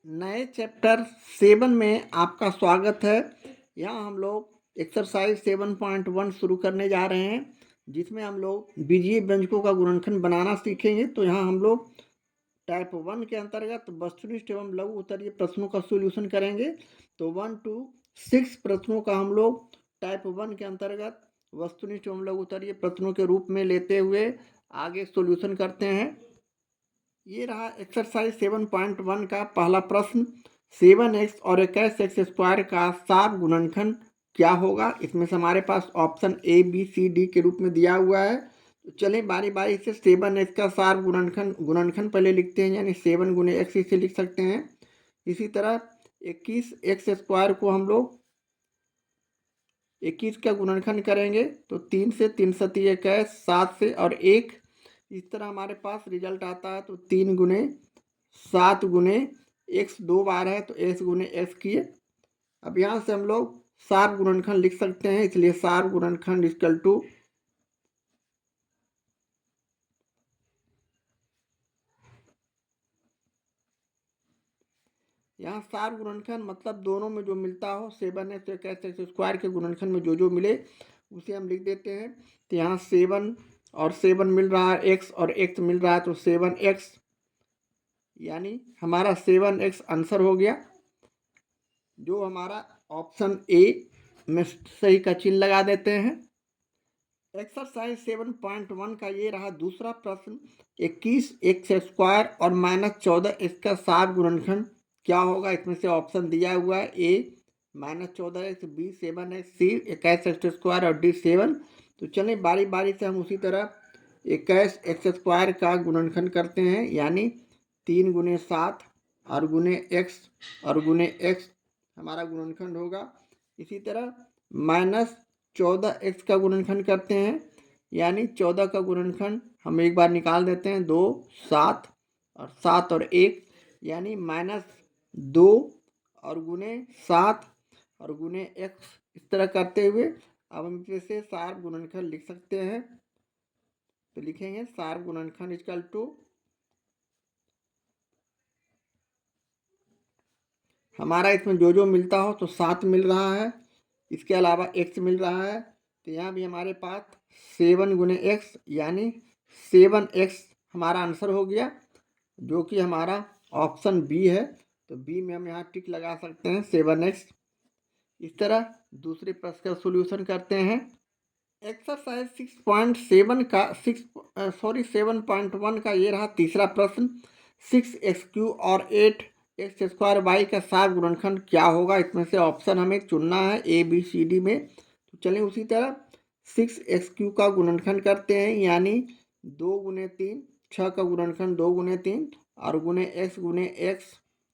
नए चैप्टर 7 में आपका स्वागत है। यहाँ हम लोग एक्सरसाइज 7.1 शुरू करने जा रहे हैं, जिसमें हम लोग बीजीय व्यंजकों का गुणनखंड बनाना सीखेंगे। तो यहाँ हम लोग टाइप 1 के अंतर्गत वस्तुनिष्ठ एवं लघु उत्तरीय प्रश्नों का सॉल्यूशन करेंगे। तो 1 to 6 प्रश्नों का हम लोग टाइप 1 के अंतर्गत वस्तुनिष्ठ एवं लघु उत्तरीय प्रश्नों के रूप में लेते हुए आगे सॉल्यूशन करते हैं। ये रहा एक्सरसाइज 7.1 का पहला प्रश्न। 7x और 21x स्क्वायर का सार गुणनखंड क्या होगा। इसमें से हमारे पास option A B C D के रूप में दिया हुआ है। तो चलें बारी बारी से 7x का सार गुणनखंड पहले लिखते हैं, यानी 7 गुने x इसे लिख सकते हैं। इसी तरह 21x स्क्वायर को हम लोग 21 का गुणनखंड करेंगे तो 3 से 3 सती 21, 7 से और 1, इस तरह हमारे पास रिजल्ट आता है। तो 3 गुने 7 गुने x 2 बार है तो x गुने x किए। अब यहाँ से हम लोग सार गुणनखंड लिख सकते हैं, इसलिए सार गुणनखंड इक्वल टू यहाँ सार गुणनखंड मतलब दोनों में जो मिलता हो 7x और 21x स्क्वायर के गुणनखंड में जो जो मिले उसे हम लिख देते हैं। तो यहाँ 7 और 7 मिल रहा है x और x मिल रहा है तो 7x, यानी हमारा 7x आंसर हो गया, जो हमारा ऑप्शन ए में सही का चिन्ह लगा देते हैं। एक्सरसाइज 7.1 का ये रहा दूसरा प्रश्न। 21x स्क्वायर और -14 इसका सार गुणनखंड क्या होगा। इसमें से ऑप्शन दिया हुआ है ए -14x, बी 7x, सी 21x स्क्वायर और डी 7। तो चलें बारी बारी से हम उसी तरह 21x स्क्वायर का गुणनखंड करते हैं, यानी 3 गुने 7 और गुने x और गुने x हमारा गुणनखंड होगा। इसी तरह -14x का गुणनखंड करते हैं, यानी 14 का गुणनखंड हम एक बार निकाल देते हैं, 2 7 और 7 और 1, यानी -2 और गुने 7 और गुने x। इस तरह करते हुए अब हम इसे सार गुणनखंड लिख सकते हैं। तो लिखेंगे सार गुणनखंड इक्वल टू हमारा इसमें जो जो मिलता हो तो 7 मिल रहा है, इसके अलावा x मिल रहा है। तो यहाँ भी हमारे पास 7 गुने x यानी 7x हमारा आंसर हो गया, जो कि हमारा ऑप्शन बी है। तो बी में हम यहाँ टिक लगा सकते हैं 7x। इस तरह दूसरे प्रश्न का सॉल्यूशन करते हैं। एक्सरसाइज 6.7 का 7.1 का ये रहा तीसरा प्रश्न। 6x³ और 8x स्क्वायर वाई का सार गुणनखंड क्या होगा। इसमें से ऑप्शन हमें चुनना है ए बी सी डी में। तो चलें उसी तरह 6x³ का गुणनखंड करते हैं, यानी 2 गुने 3, 6 का गुणनखंड 2 गुने 3 और गुने x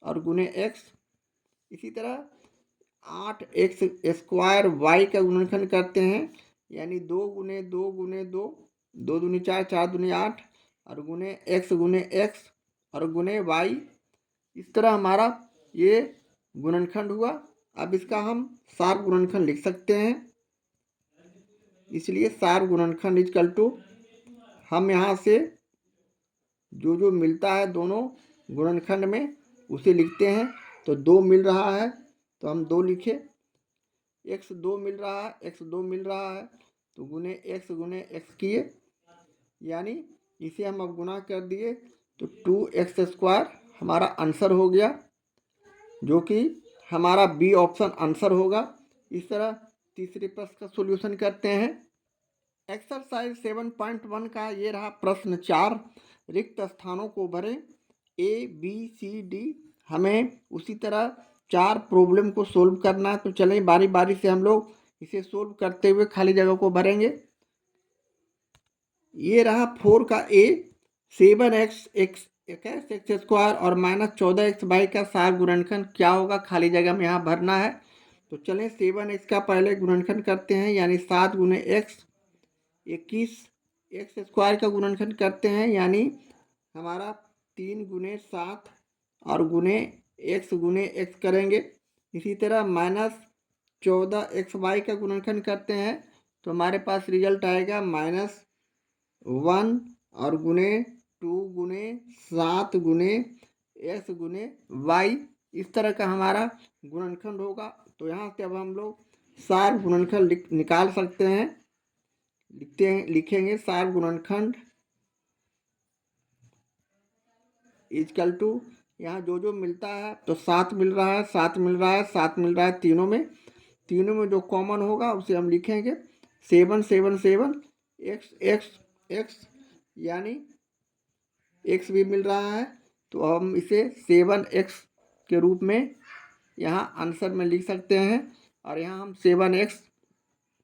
और गुने x। इसी तरह 8x स्क्वायर वाई का गुणनखंड करते हैं, यानी 2 गुने 2 गुने 2, 2 दूनी 4, 4 दूनी 8 और गुने x और गुने y। इस तरह हमारा ये गुणनखंड हुआ। अब इसका हम सार गुणनखंड लिख सकते हैं, इसलिए सार गुणनखंड इक्वल टू हम यहाँ से जो जो मिलता है दोनों गुणनखंड में उसे लिखते हैं। तो 2 मिल रहा है तो हम 2 लिखे, x 2 मिल रहा है, x 2 मिल रहा है तो गुने x किए, यानी इसे हम अब गुना कर दिए तो 2x स्क्वायर हमारा आंसर हो गया, जो कि हमारा बी ऑप्शन आंसर होगा। इस तरह तीसरे प्रश्न का सॉल्यूशन करते हैं। एक्सरसाइज 7.1 का ये रहा प्रश्न 4। रिक्त स्थानों को भरें ए बी सी डी। हमें उसी तरह 4 प्रॉब्लम को सोल्व करना है। तो चलें बारी बारी से हम लोग इसे सोल्व करते हुए खाली जगह को भरेंगे। ये रहा 4 का ए। 7x स्क्वायर और -14x वाई का सार गुणनखंड क्या होगा। खाली जगह में यहाँ भरना है। तो चलें 7x का पहले गुणनखंड करते हैं, यानी 7 गुने x। 21x स्क्वायर का गुणनखंड करते हैं, यानी हमारा 3 गुने 7 और गुने x करेंगे। इसी तरह -14x वाई का गुणनखंड करते हैं तो हमारे पास रिजल्ट आएगा -1 और गुने 2 गुने 7 गुने x गुने y। इस तरह का हमारा गुणनखंड होगा। तो यहाँ से अब हम लोग सार गुणनखंड निकाल सकते हैं। लिखेंगे सार गुणनखंड इजकल टू, यहाँ जो मिलता है तो 7 मिल रहा है, 7 मिल रहा है, 7 मिल रहा है तीनों में जो कॉमन होगा उसे हम लिखेंगे 7 7 7 एक्स एक्स एक्स, यानी एक्स भी मिल रहा है तो हम इसे 7x के रूप में यहाँ आंसर में लिख सकते हैं। और यहाँ हम 7x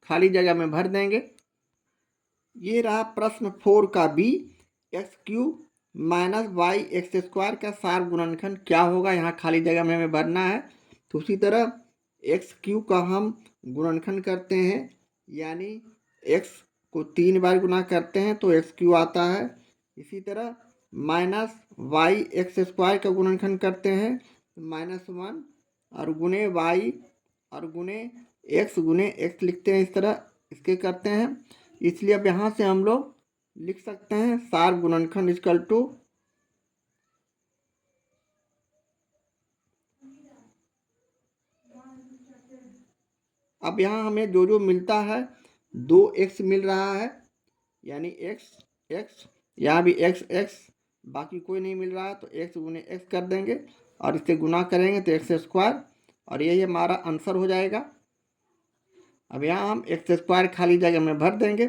खाली जगह में भर देंगे। ये रहा प्रश्न 4 का b. x³ minus y x square का सार गुणनखंड क्या होगा, यहाँ खाली जगह में हमें भरना है। तो उसी तरह x³ का हम गुणनखंड करते हैं, यानी x को 3 बार गुना करते हैं तो x³ आता है। इसी तरह माइनस वाई एक्स स्क्वायर का गुणनखंड करते हैं -1 और गुने वाई और गुने एक्स लिखते हैं। इस तरह इसके करते हैं। इसलिए अब यहाँ से हम लोग लिख सकते हैं सार गुणनखंड इक्वल टू अब यहाँ हमें जो मिलता है 2x मिल रहा है, यानी x यहाँ भी x बाकी कोई नहीं मिल रहा है तो x गुने x कर देंगे और इससे गुना करेंगे तो एक्स स्क्वायर, और यही हमारा आंसर हो जाएगा। अब यहाँ हम एक्स स्क्वायर खाली जगह में भर देंगे।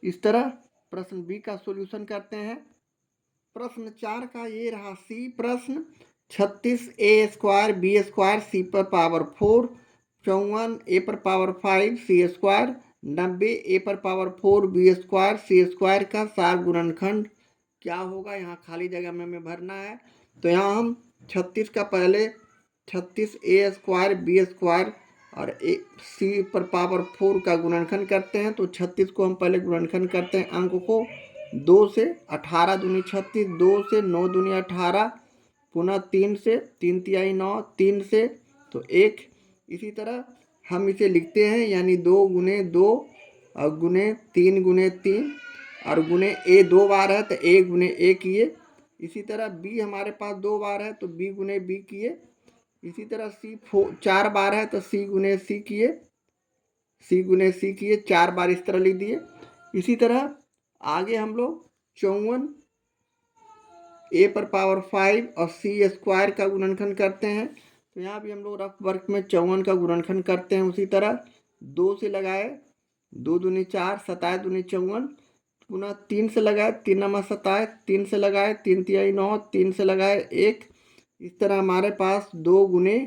इस तरह प्रश्न बी का सॉल्यूशन करते हैं। प्रश्न 4 का ये रहा सी प्रश्न। 36a² b² c पर पावर 4, 54 a पर पावर 5 c², 90 a पर पावर 4 b² c² का सार गुणनखंड क्या होगा, यहाँ खाली जगह में हमें भरना है। तो यहाँ हम 36 का पहले 36a² b² और c पर पावर 4 का गुणनखंड करते हैं। तो 36 को हम पहले गुणनखंड करते हैं अंक को 2 से, 18 दूनी 36, 2 से 9 दूनी 18, पुनः 3 से, 3 तिहाई 9, 3 से तो 1। इसी तरह हम इसे लिखते हैं, यानी 2 गुने 2 और गुने 3 और गुने ए 2 बार है तो ए गुने ए किए। इसी तरह बी हमारे पास 2 बार है तो बी गुने बी किए। इसी तरह सी 4 बार है तो सी गुने सी किए, 4 बार इस तरह लिख दिए। इसी तरह आगे हम लोग 54 a पर पावर 5 और c² का गुणनखंड करते हैं। तो यहाँ भी हम लोग रफ वर्क में 54 का गुणनखंड करते हैं। उसी तरह 2 से लगाए 2 दूनी 4, 27 दूनी 54, पुनः 3 से लगाए 3 नंबर 27, 3 से लगाए 3 तिहाई 9, 3 से लगाए 1। इस तरह हमारे पास 2 गुने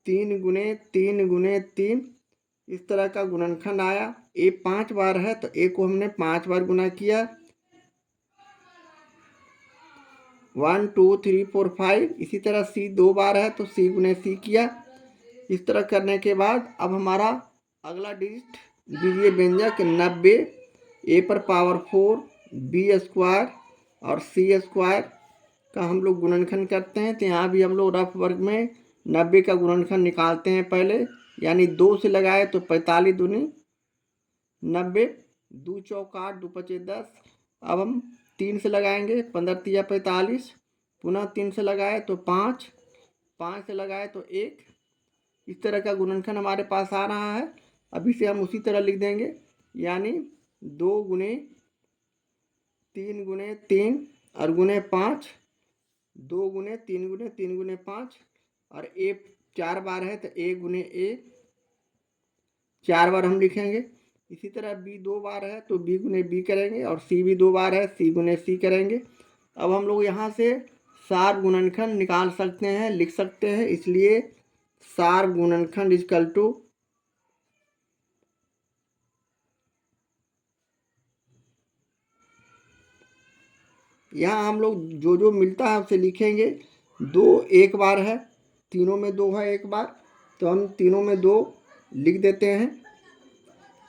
3 इस तरह का गुणनखंड आया। ए 5 बार है तो ए को हमने 5 बार गुना किया, 1 2 3 4 5। इसी तरह सी 2 बार है तो सी गुने सी किया। इस तरह करने के बाद अब हमारा अगला डिजिट बीजीय व्यंजक 90 ए पर पावर 4 b² और c² का हम लोग गुणनखंड करते हैं। तो यहाँ भी हम लोग रफ वर्ग में 90 का गुणनखंड निकालते हैं पहले, यानी 2 से लगाए तो 45 दूनी 90, 2 चौक 8, 2 पचे 10। अब हम 3 से लगाएंगे 15 तिया 45, पुनः 3 से लगाए तो 5, 5 से लगाए तो 1। इस तरह का गुणनखंड हमारे पास आ रहा है। अब इसे हम उसी तरह लिख देंगे, यानी 2 गुने 3 और गुने 5, 2 गुने 3 गुने 5 और ए 4 बार है तो ए गुने ए 4 बार हम लिखेंगे। इसी तरह बी 2 बार है तो बी गुने बी करेंगे और सी भी 2 बार है सी गुने सी करेंगे। अब हम लोग यहाँ से सार गुणनखंड निकाल सकते हैं, लिख सकते हैं। इसलिए सार गुणनखंड इक्वल टू यहाँ हम लोग जो मिलता है उसे लिखेंगे। 2 एक बार है, तीनों में 2 है एक बार, तो हम तीनों में 2 लिख देते हैं।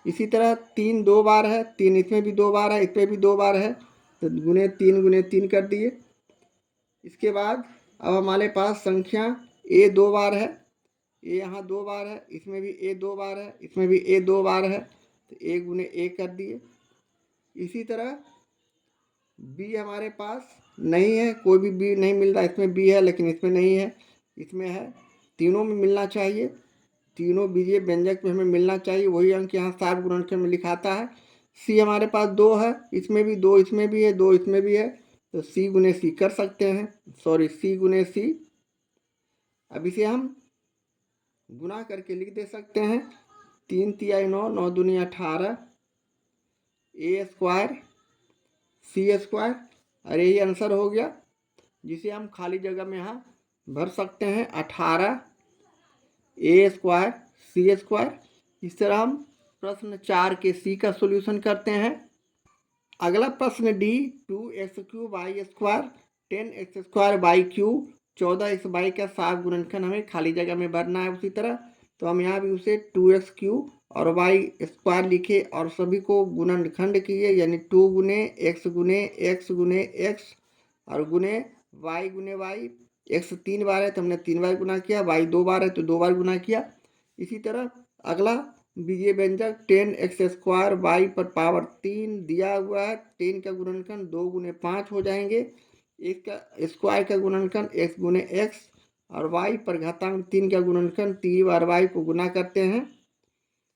इसी तरह 3 2 बार है, 3 इसमें भी 2 बार है, इसमें भी 2 बार है तो गुने 3 कर दिए। इसके बाद अब हमारे पास संख्या ए 2 बार है, ए यहाँ 2 बार है, इसमें भी ए 2 बार है, इसमें भी ए 2 बार है तो ए गुने ए कर दिए। इसी तरह बी हमारे पास नहीं है, कोई भी बी नहीं मिल रहा, इसमें बी है लेकिन इसमें नहीं है, इसमें है, तीनों में मिलना चाहिए, तीनों बीजीय व्यंजक में हमें मिलना चाहिए, वही अंक यहाँ साफ गुणनखंड में लिखाता है। सी हमारे पास 2 है, इसमें भी 2 इसमें भी है, 2 इसमें भी है, तो सी गुने सी कर सकते हैं, सॉरी सी गुने सी। अब इसे हम गुना करके लिख दे सकते हैं, 3 तिहाई 9, 9 दूनी 18, ए स्क्वायर सी स्क्वायर, अरे ये आंसर हो गया, जिसे हम खाली जगह में यहाँ भर सकते हैं, 18 ए स्क्वायर सी स्क्वायर। इस तरह हम प्रश्न 4 के सी का सॉल्यूशन करते हैं। अगला प्रश्न d, 2x³ y square 10x square y cube 14x का साफ गुणनखंड हमें खाली जगह में भरना है। उसी तरह तो हम यहाँ भी उसे 2x³ और वाई स्क्वायर लिखे और सभी को गुणनखंड किए, यानी 2 गुने x गुने x और गुने वाई। x 3 बार है तो हमने 3 बार गुना किया, y 2 बार है तो 2 बार गुना किया। इसी तरह अगला बीजीय व्यंजक 10x स्क्वायर वाई पर पावर 3 दिया हुआ है, 10 का गुणनखंड 2 गुने 5 हो जाएंगे, एक का स्क्वायर का गुणनखंड x गुने x और y पर घातांक 3 का गुणनखंड 3 बार y को गुना करते हैं।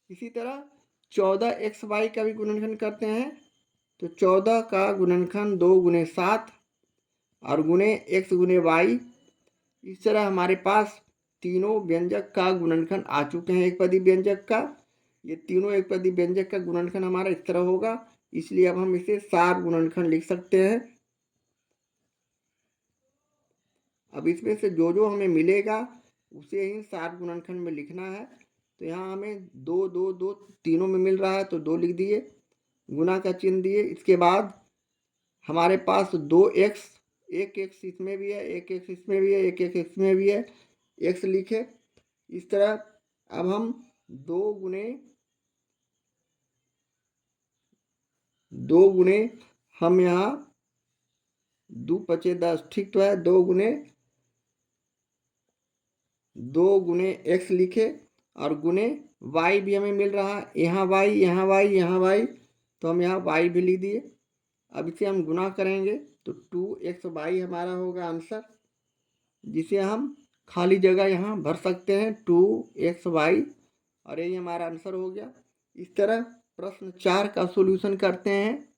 इसी तरह 14xy का भी गुणनखंड करते हैं, तो 14 का गुणनखंड 2 गुने 7 और गुने x गुने y। इस तरह हमारे पास तीनों व्यंजक का गुणनखंड आ चुके हैं एक पदी व्यंजक का। ये तीनों एक पदी व्यंजक का गुणनखंड हमारा इस तरह होगा, इसलिए अब हम इसे साफ गुणनखंड लिख सकते हैं। अब इसमें से जो जो हमें मिलेगा उसे ही साफ गुणनखंड में लिखना है। तो यहाँ हमें 2 2 2 तीनों में मिल रहा है तो 2 लिख दिए, गुना का चिन्ह दिए। इसके बाद हमारे पास 2x, एक x इसमें भी है, एक x इसमें भी है, एक x इसमें भी है, x लिखे। इस तरह अब हम 2 गुने हम यहाँ 2 पचे 10, ठीक तो है, 2 गुने x लिखे और गुने y भी हमें मिल रहा है, यहाँ y यहाँ y यहाँ y, तो हम यहाँ y भी लिख दिए। अब इसे हम गुना करेंगे तो 2xy हमारा होगा आंसर, जिसे हम खाली जगह यहाँ भर सकते हैं 2xy, और यही हमारा आंसर हो गया। इस तरह प्रश्न 4 का सॉल्यूशन करते हैं।